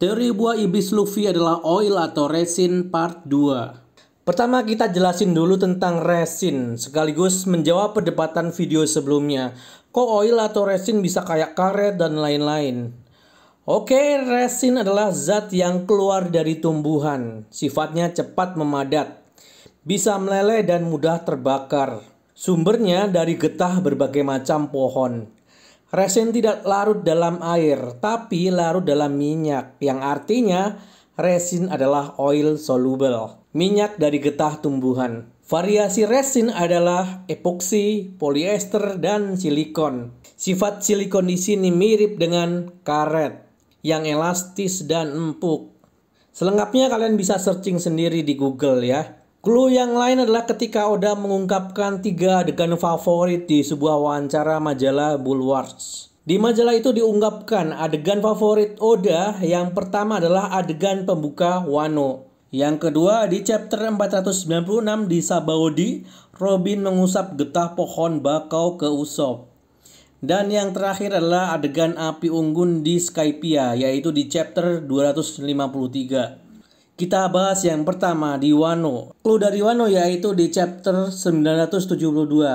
Teori buah iblis Luffy adalah oil atau resin part 2. Pertama kita jelasin dulu tentang resin, sekaligus menjawab perdebatan video sebelumnya. Kok oil atau resin bisa kayak karet dan lain-lain? Oke, resin adalah zat yang keluar dari tumbuhan. Sifatnya cepat memadat, bisa meleleh dan mudah terbakar. Sumbernya dari getah berbagai macam pohon. Resin tidak larut dalam air, tapi larut dalam minyak, yang artinya resin adalah oil soluble, minyak dari getah tumbuhan. Variasi resin adalah epoksi, polyester, dan silikon. Sifat silikon di sini mirip dengan karet, yang elastis dan empuk. Selengkapnya kalian bisa searching sendiri di Google ya. Clue yang lain adalah ketika Oda mengungkapkan 3 adegan favorit di sebuah wawancara majalah Bulwark. Di majalah itu diungkapkan adegan favorit Oda yang pertama adalah adegan pembuka Wano. Yang kedua di chapter 496 di Sabaody, Robin mengusap getah pohon bakau ke Usopp. Dan yang terakhir adalah adegan api unggun di Skypiea, yaitu di chapter 253. Kita bahas yang pertama di Wano. Clue dari Wano yaitu di chapter 972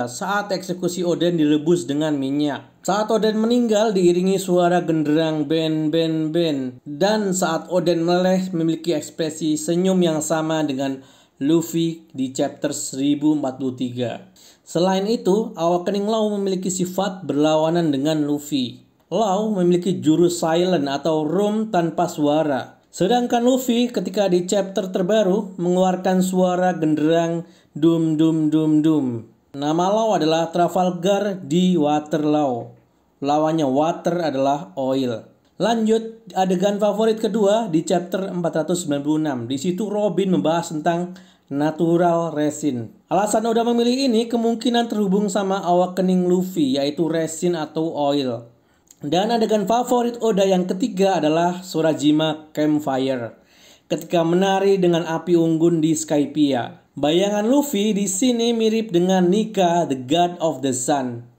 saat eksekusi Oden direbus dengan minyak. Saat Oden meninggal diiringi suara genderang ben ben ben. Dan saat Oden meleleh memiliki ekspresi senyum yang sama dengan Luffy di chapter 1043. Selain itu, Awakening Law memiliki sifat berlawanan dengan Luffy. Law memiliki jurus silent atau room tanpa suara. Sedangkan Luffy ketika di chapter terbaru mengeluarkan suara genderang dum dum dum dum. Nama Law adalah Trafalgar di Waterloo. Lawannya water adalah oil. Lanjut adegan favorit kedua di chapter 496. Di situ Robin membahas tentang natural resin. Alasan Oda memilih ini kemungkinan terhubung sama Awakening Luffy yaitu resin atau oil. Dan adegan favorit Oda yang ketiga adalah Sorajima Campfire ketika menari dengan api unggun di Skypiea. Bayangan Luffy di sini mirip dengan Nika, the God of the Sun.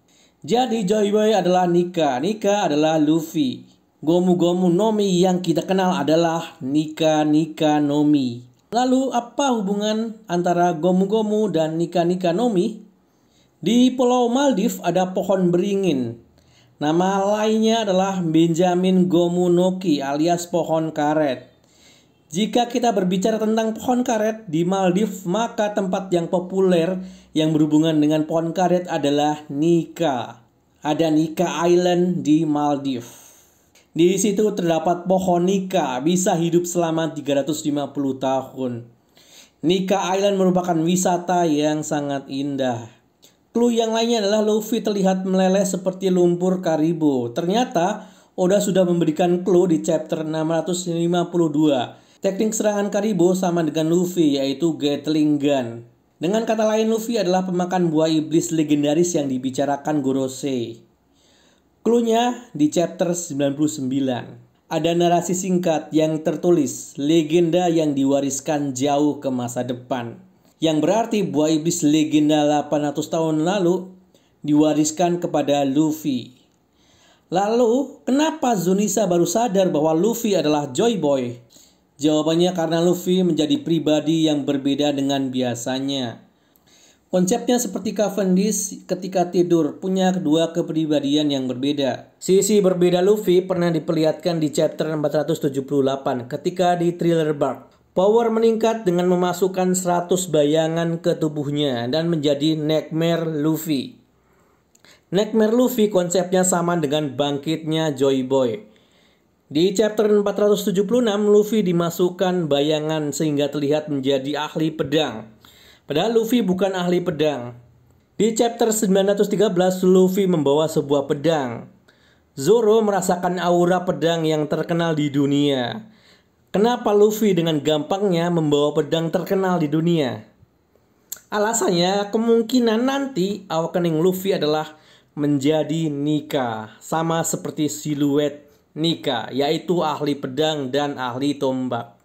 Jadi Joy Boy adalah Nika, Nika adalah Luffy. Gomu Gomu no Mi yang kita kenal adalah Nika Nika no Mi. Lalu apa hubungan antara Gomu Gomu dan Nika Nika no Mi? Di Pulau Maldives ada pohon beringin. Nama lainnya adalah Benjamin Gomu no Ki alias pohon karet. Jika kita berbicara tentang pohon karet di Maldives, maka tempat yang populer yang berhubungan dengan pohon karet adalah Nika. Ada Nika Island di Maldives. Di situ terdapat pohon Nika bisa hidup selama 350 tahun. Nika Island merupakan wisata yang sangat indah. Clue yang lainnya adalah Luffy terlihat meleleh seperti lumpur Karibo. Ternyata Oda sudah memberikan clue di chapter 652. Teknik serangan Karibo sama dengan Luffy yaitu Gatling Gun. Dengan kata lain Luffy adalah pemakan buah iblis legendaris yang dibicarakan Gorosei. Clue-nya di chapter 99. Ada narasi singkat yang tertulis legenda yang diwariskan jauh ke masa depan. Yang berarti buah iblis legenda 800 tahun lalu diwariskan kepada Luffy. Lalu, kenapa Zunisa baru sadar bahwa Luffy adalah Joy Boy? Jawabannya karena Luffy menjadi pribadi yang berbeda dengan biasanya. Konsepnya seperti Cavendish ketika tidur, punya kedua kepribadian yang berbeda. Sisi berbeda Luffy pernah diperlihatkan di chapter 478 ketika di Thriller Bark. Power meningkat dengan memasukkan 100 bayangan ke tubuhnya dan menjadi Nightmare Luffy. Nightmare Luffy konsepnya sama dengan bangkitnya Joy Boy. Di chapter 476 Luffy dimasukkan bayangan sehingga terlihat menjadi ahli pedang. Padahal Luffy bukan ahli pedang. Di chapter 913 Luffy membawa sebuah pedang. Zoro merasakan aura pedang yang terkenal di dunia. Kenapa Luffy dengan gampangnya membawa pedang terkenal di dunia? Alasannya kemungkinan nanti Awakening Luffy adalah menjadi Nika, sama seperti siluet Nika, yaitu ahli pedang dan ahli tombak.